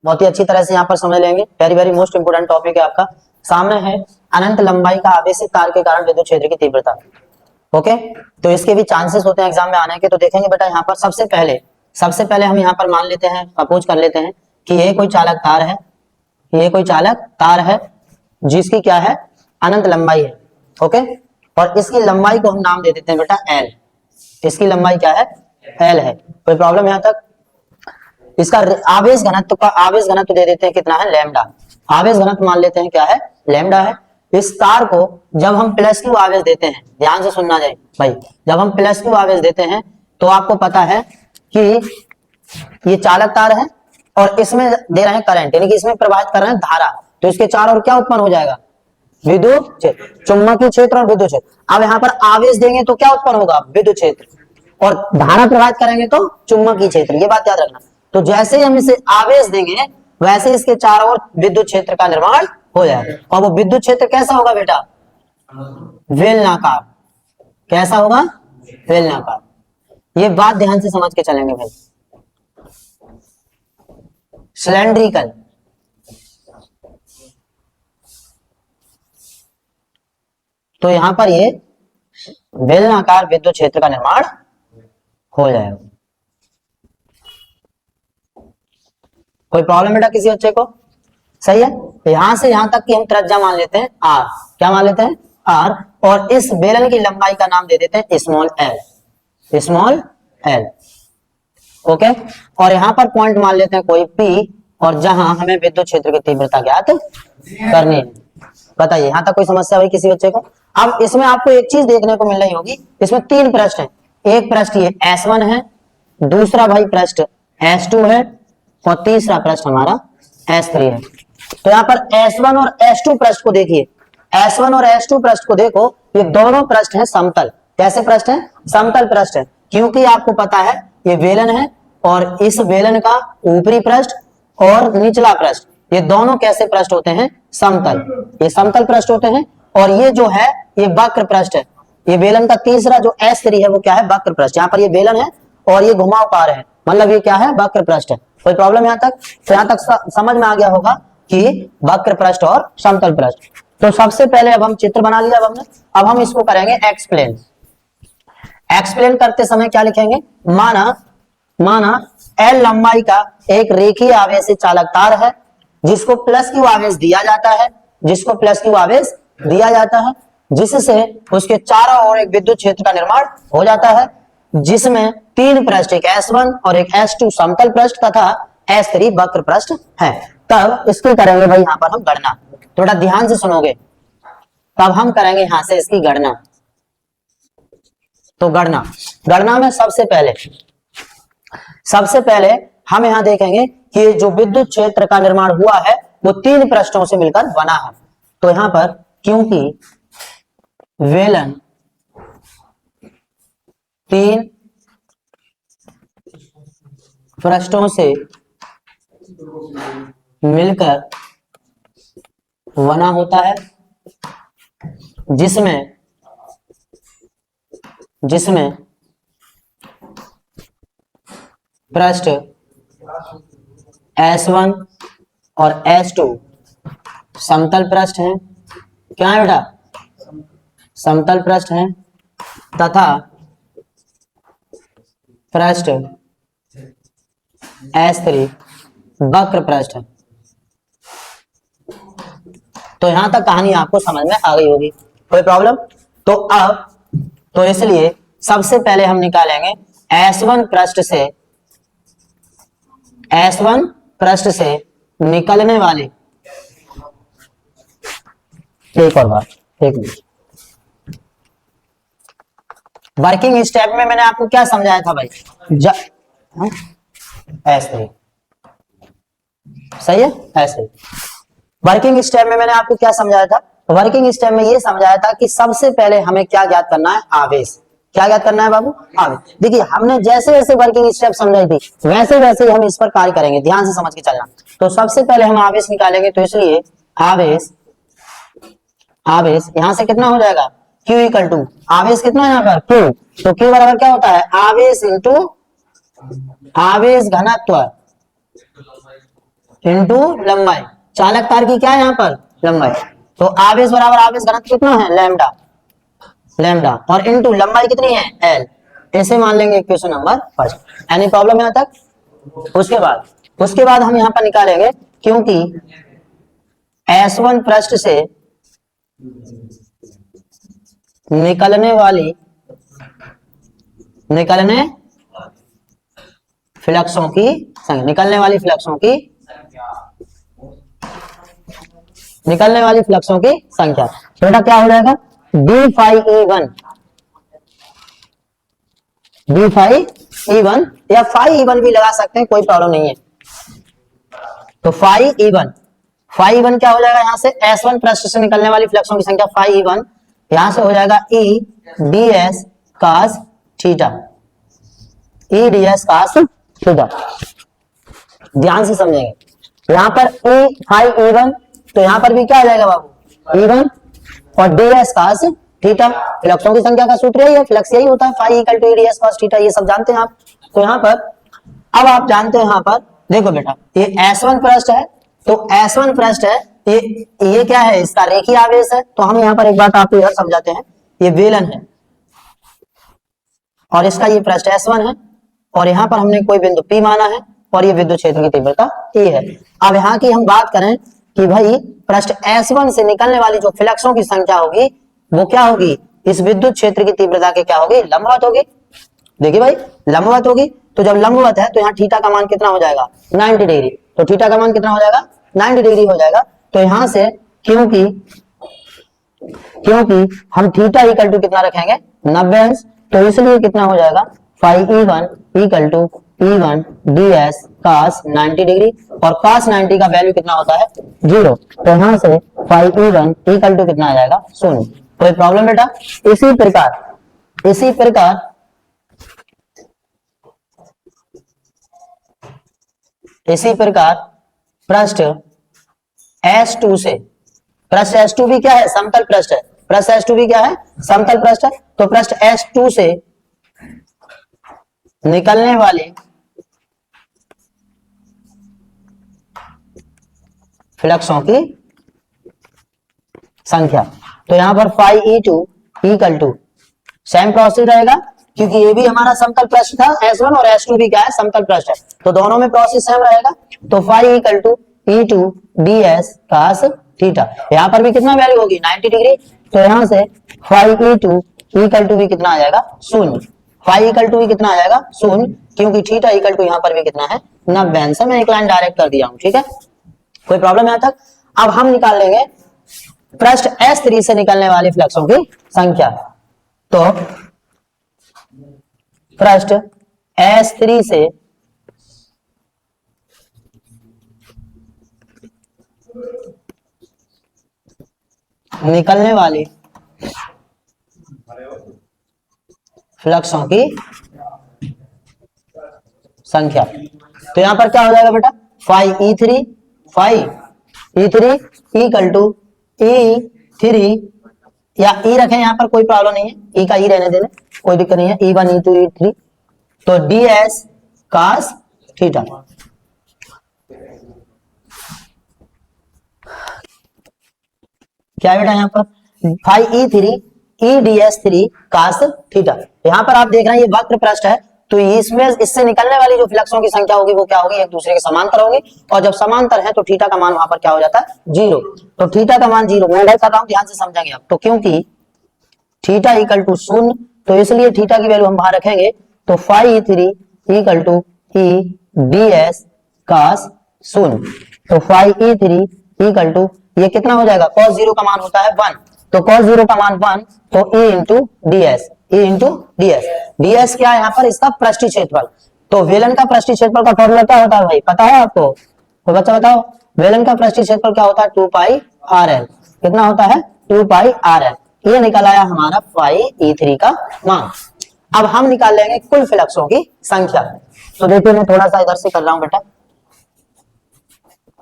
बहुत ही अच्छी तरह से यहाँ पर समझ लेंगे। Very very most important topic है आपका। सामने है अनंत लंबाई का आवेशित तार के कारण विद्युत क्षेत्र की तीव्रता। ओके, तो इसके भी चांसेस होते हैं एग्जाम में आने के। तो देखेंगे बेटा यहाँ पर सबसे पहले हम यहाँ पर मान लेते हैं, अपोज कर लेते हैं कि ये कोई चालक तार है, ये कोई चालक तार है जिसकी क्या है, अनंत लंबाई है। ओके, और इसकी लंबाई को हम नाम दे देते हैं बेटा एल। इसकी लंबाई क्या है, एल है। कोई प्रॉब्लम यहाँ तक? इसका आवेश घनत्व दे देते हैं कितना है, लैम्डा। आवेश घनत्व मान लेते हैं क्या है, लैम्डा है। इस तार को जब हम प्लस क्यू आवेश देते हैं, ध्यान से सुनना जाए भाई, जब हम प्लस क्यू आवेश देते हैं तो आपको पता है कि ये चालक तार है और इसमें दे रहे हैं करंट, यानी कि इसमें प्रवाहित कर रहे हैं धारा। तो इसके चारों ओर क्या उत्पन्न हो जाएगा, विद्युत क्षेत्र, चुंबकीय क्षेत्र और विद्युत क्षेत्र। अब यहाँ पर आवेश देंगे तो क्या उत्पन्न होगा, विद्युत क्षेत्र, और धारा प्रवाहित करेंगे तो चुंबकीय क्षेत्र। ये बात याद रखना। तो जैसे ही हम इसे आवेश देंगे वैसे इसके चारों ओर विद्युत क्षेत्र का निर्माण हो जाएगा। और वो विद्युत क्षेत्र कैसा होगा बेटा, बेलनाकार। कैसा होगा, बेलनाकार। ये बात ध्यान से समझ के चलेंगे भाई। सिलेंड्रिकल, तो यहां पर ये बेलनाकार विद्युत क्षेत्र का निर्माण हो जाएगा। कोई प्रॉब्लम बेटा किसी बच्चे को? सही है। तो यहां से यहां तक की हम त्रिज्या मान लेते हैं आर। क्या मान लेते हैं, आर। और इस बेलन की लंबाई का नाम दे देते हैं स्मॉल एल। ओके, और यहां पर पॉइंट मान लेते हैं कोई पी, और जहां हमें विद्युत क्षेत्र की तीव्रता ज्ञात करनी है। बताइए यहां तक कोई समस्या हुई किसी बच्चे को? अब इसमें आपको एक चीज देखने को मिल रही होगी, इसमें 3 पृष्ठ हैं। एक पृष्ठ ये S1 है, दूसरा भाई पृष्ठ S2 है, और तीसरा पृष्ठ हमारा S3 है। तो यहाँ पर S1 और S2 पृष्ठ को देखिए, S1 और S2 पृष्ठ को देखो, ये दोनों पृष्ठ हैं समतल। कैसे पृष्ठ हैं, समतल पृष्ठ है। क्योंकि आपको पता है ये बेलन है, और इस बेलन का ऊपरी पृष्ठ और निचला पृष्ठ, ये दोनों कैसे पृष्ठ होते हैं, समतल। ये समतल पृष्ठ होते हैं। और ये जो है ये वक्र पृष्ठ है। ये बेलन का तीसरा जो S3 है वो क्या है, वक्र पृष्ठ। यहाँ पर ये बेलन है और ये घुमावकार है, मतलब ये क्या है, वक्र पृष्ठ है। कोई प्रॉब्लम यहाँ तक? तो यहाँ तक समझ में आ गया होगा कि वक्र पृष्ठ और समतल पृष्ठ। तो सबसे पहले अब हम चित्र बना लिया अब हम इसको करेंगे एक्सप्लेन। एक्सप्लेन करते समय क्या लिखेंगे, माना एल लंबाई का एक रेखीय आवेशित चालक तार है जिसको प्लस क्यू आवेश दिया जाता है, जिससे उसके चारों ओर एक विद्युत क्षेत्र का निर्माण हो जाता है, जिसमें 3 पृष्ठ, एक S1 और एक S2 समतल पृष्ठ तथा S3 वक्र पृष्ठ है। तब इसकी करेंगे भाई यहाँ पर हम गणना। थोड़ा ध्यान से सुनोगे, तब हम करेंगे यहां से इसकी गणना। तो गणना में सबसे पहले हम यहां देखेंगे कि जो विद्युत क्षेत्र का निर्माण हुआ है वो 3 पृष्ठों से मिलकर बना है। तो यहां पर क्योंकि वेलन 3 पृष्ठों से मिलकर बना होता है, जिसमें पृष्ठ S1 और S2 समतल पृष्ठ हैं। क्या है बेटा, समतल पृष्ठ हैं, तथा पृष्ठ S3 वक्र पृष्ठ है। तो यहां तक कहानी आपको समझ में आ गई होगी। कोई प्रॉब्लम? तो इसलिए सबसे पहले हम निकालेंगे S1 पृष्ठ से निकलने वाले, एक और बात, एक मिनट, वर्किंग स्टेप में मैंने आपको क्या समझाया था भाई, ऐसे सही है, ऐसे वर्किंग स्टेप में मैंने आपको क्या समझाया था, वर्किंग स्टेप में ये समझाया था कि सबसे पहले हमें क्या ज्ञात करना है, आवेश। क्या ज्ञात करना है बाबू, आवेश। देखिए हमने जैसे जैसे वर्किंग स्टेप समझाई थी वैसे वैसे ही हम इस पर कार्य करेंगे, ध्यान से समझ के चलना। तो सबसे पहले हम आवेश निकालेंगे, तो इसलिए आवेश यहां से कितना हो जाएगा, Q इक्वल टू, आवेश कितना है यहाँ पर Q, तो Q बराबर क्या होता है, आवेश इंटू आवेश घनत्व इंटू लंबाई, चालक तार की क्या है यहाँ पर लंबाई, तो आवेश बराबर आवेश घनत्व कितना है लैम्डा, लैम्डा और इंटू लंबाई कितनी है एल, ऐसे मान लेंगे equation number first. Any problem यहाँ तक? उसके बाद हम यहाँ पर निकालेंगे, क्योंकि S1 पृष्ठ से निकलने फ्लक्सों की संख्या, निकलने वाली फ्लक्सों की संख्या, तो बेटा क्या हो जाएगा डी फाई ई वन या फाई ई वन भी लगा सकते हैं, कोई प्रॉब्लम नहीं है। तो फाई ई वन क्या हो जाएगा यहाँ से, S1 पृष्ठ से निकलने वाली फ्लक्सों की संख्या फाई ई वन, यहां से हो जाएगा E D S cos theta, E D S cos theta. ध्यान से समझेंगे, यहां पर ई फाई ई वन, तो यहां पर भी क्या आ जाएगा बाबू ई वन और डी एस कास थीटा, फ्लक्सों की संख्या का सूत्र यही है, फ्लक्स यही होता है phi equal to E D S cos theta, ये सब जानते हैं आप। तो यहाँ पर अब आप जानते हैं, यहाँ पर देखो बेटा ये S1 पृष्ठ है, तो S1 पृष्ठ है, ये क्या है, इसका रेखीय आवेश है। तो हम यहाँ पर एक बात आपको यह समझाते हैं, ये बेलन है और इसका ये पृष्ठ S1 है और यहाँ पर हमने कोई बिंदु P माना है और ये विद्युत क्षेत्र की तीव्रता A है। अब यहाँ की हम बात करें कि भाई पृष्ठ S1 से निकलने वाली जो फ्लक्सों की संख्या होगी वो क्या होगी, इस विद्युत क्षेत्र की तीव्रता के क्या होगी, लंबवत होगी। देखिए भाई लंबवत होगी, तो जब लंबवत है तो यहाँ थीटा का मान कितना हो जाएगा 90 डिग्री, तो थीटा का मान कितना हो जाएगा 90 डिग्री हो जाएगा। तो यहां से क्योंकि हम थीटा इक्वल टू कितना रखेंगे 90 अंश, तो इसलिए कितना हो जाएगा phi E one equal to E one D S cos 90 degree, और कास 90 का वैल्यू कितना होता है 0, तो यहां से phi E one equal to कितना आ जाएगा 0। कोई प्रॉब्लम बेटा? इसी प्रकार पृष्ठ S2 से, पृष्ठ S2 भी क्या है समतल पृष्ठ है, पृष्ठ S2 भी क्या है समतल पृष्ठ है। तो पृष्ठ S2 से निकलने वाली फ्लक्सों की संख्या, तो यहां पर phi E two equal to same process रहेगा, क्योंकि ये भी हमारा समतल पृष्ठ था S1 और S2 भी क्या है समतल पृष्ठ है, तो दोनों में प्रोसेस सेम रहेगा। तो phi equal to E2 ds cos theta, यहाँ पर भी कितना वैल्यू होगी 90 डिग्री, तो यहाँ से फाई E2 इक्वल टू भी कितना आ जाएगा 0, फाई इक्वल टू भी कितना आ जाएगा 0, क्योंकि थीटा इक्वल टू यहाँ पर भी कितना है 90 अंश। मैं एक लाइन डायरेक्ट कर दिया हूँ, ठीक है, कोई प्रॉब्लम यहाँ तक? अब हम निकाल लेंगे पृष्ठ S3 से निकलने वाली फ्लक्सों की संख्या। तो पृष्ठ S3 से निकलने वाली फ्लक्सों की संख्या, तो यहां पर क्या हो जाएगा बेटा फाई ई3 इक्वल टू E3 या E रखें, यहां पर कोई प्रॉब्लम नहीं है, E का E रहने देने कोई दिक्कत नहीं है, E1 E2 E3, तो ds cos थीटा। क्या बेटा यहाँ पर phi E3 EDS3 cos theta, यहाँ पर आप देख रहे हैं ये वक्र पृष्ठ है, तो इसमें इससे निकलने वाली जो फ्लक्सों की संख्या होगी वो क्या होगी, एक दूसरे के समांतर होगी, और जब समांतर है तो थीटा का मान वहां पर क्या हो जाता है 0, तो थीटा का मान 0 मैं कर रहा हूं, ध्यान से समझेंगे आप। तो क्योंकि थीटा इक्वल टू 0, तो इसलिए थीटा की वैल्यू हम बाहर रखेंगे, तो phi E3 equal to EDS cos 0, तो फाई E3 इक्वल टू ये कितना हो जाएगा, cos 0 का मान होता है 1, तो cos 0 का मान 1, तो E इंटू ds क्या है यहाँ पर इसका पृष्ठीय क्षेत्रफल। तो वेलन का पृष्ठीय क्षेत्रफल का फॉर्मूला क्या होता है भाई, पता है आपको? तो बच्चा बताओ, वेलन का पृष्ठीय क्षेत्रफल क्या होता है 2 पाई RL, कितना होता है 2 पाई RL, ये निकल आया हमारा फाई E3 का मान। अब हम निकाल लेंगे कुल फ्लक्सों की संख्या। तो देखिए मैं थोड़ा सा इधर से कर रहा हूं बेटा,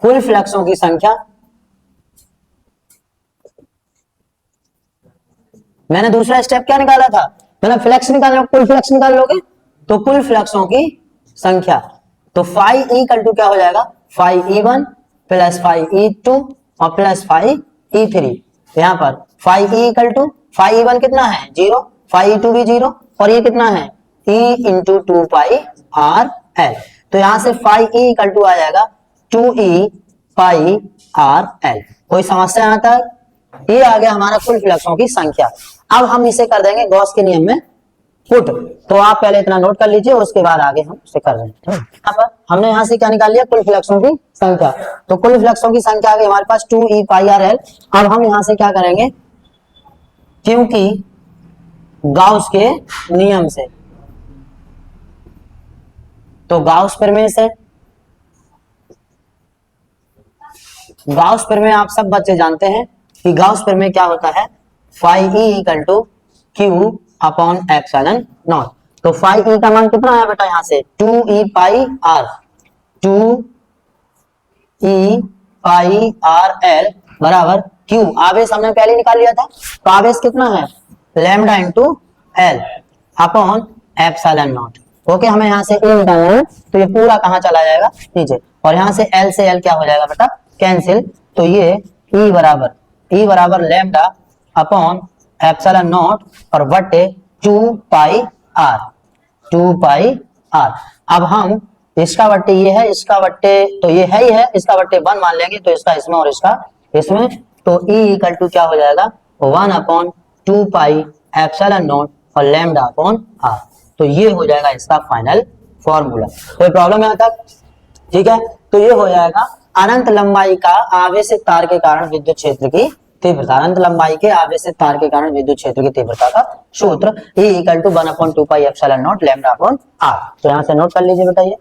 कुल फ्लक्सों की संख्या, मैंने दूसरा स्टेप क्या निकाला था, मैंने फ्लक्स निकाल, कुल फ्लक्स निकाल लोगे, तो कुल फ्लक्सों की संख्या, तो फाई इक्वल टू क्या हो जाएगा five E1 plus five E2 और प्लस फाइव E3। यहाँ पर phi E equal to phi E1 कितना है 0, फाइव E2 भी 0 और ये कितना है E इंटू 2 पाई आर एल। तो यहाँ से फाइव E इक्वल टू आ जाएगा 2E पाई आर एल। कोई समस्या यहाँ तक? ये आ गया हमारा कुल फ्लक्सों की संख्या। अब हम इसे कर देंगे गॉस के नियम में पुट। तो आप पहले इतना नोट कर लीजिए और उसके बाद आगे हम उसे कर रहे हैं। यहाँ पर हमने यहाँ से क्या निकाल लिया कुल फ्लक्सों की संख्या। तो कुल फ्लक्सों की संख्या आ गई हमारे पास 2E पाई आर एल। अब हम यहाँ से क्या करेंगे, क्योंकि गाउस के नियम से, तो गाउस प्रमेय से, गाउस प्रमेय आप सब बच्चे जानते हैं कि गाउस प्रमेय क्या होता है, phi E equal to Q upon epsilon nought. तो फाइव E का मान कितना है बेटा यहाँ से 2E pi R, 2E pi R L बराबर Q। आवेश हमने पहले निकाल लिया था, तो आवेश कितना है lambda into L upon epsilon not. Okay, हमें यहाँ से E निकालना है, तो ये पूरा कहाँ चला जाएगा नीचे, और यहाँ से L से L क्या हो जाएगा बेटा कैंसिल। तो ये E बराबर लैम्डा अपॉन एप्सिलॉन नॉट और बटे 2 पाई आर, 2 पाई आर। अब हम इसका बट्टे ये है, इसका बट्टे तो ये है ही है, इसका बट्टे 1 मान लेंगे, तो इसका इसमें और इसका इसमें, तो E इक्वल टू क्या हो जाएगा 1 अपॉन 2 पाई एप्सिलॉन नॉट और लैम्डा अपॉन आर। तो ये हो जाएगा इसका फाइनल फॉर्मूला। कोई प्रॉब्लम यहाँ तक? ठीक है, तो ये हो जाएगा अनंत लंबाई का आवेशित तार के कारण विद्युत क्षेत्र की तीव्रता। अनंत लंबाई के आवेशित तार के कारण विद्युत क्षेत्र की तीव्रता का सूत्र E equal to 1 upon 2 pi epsilon naught lambda upon R. तो यहाँ से नोट कर लीजिए बेटा ये।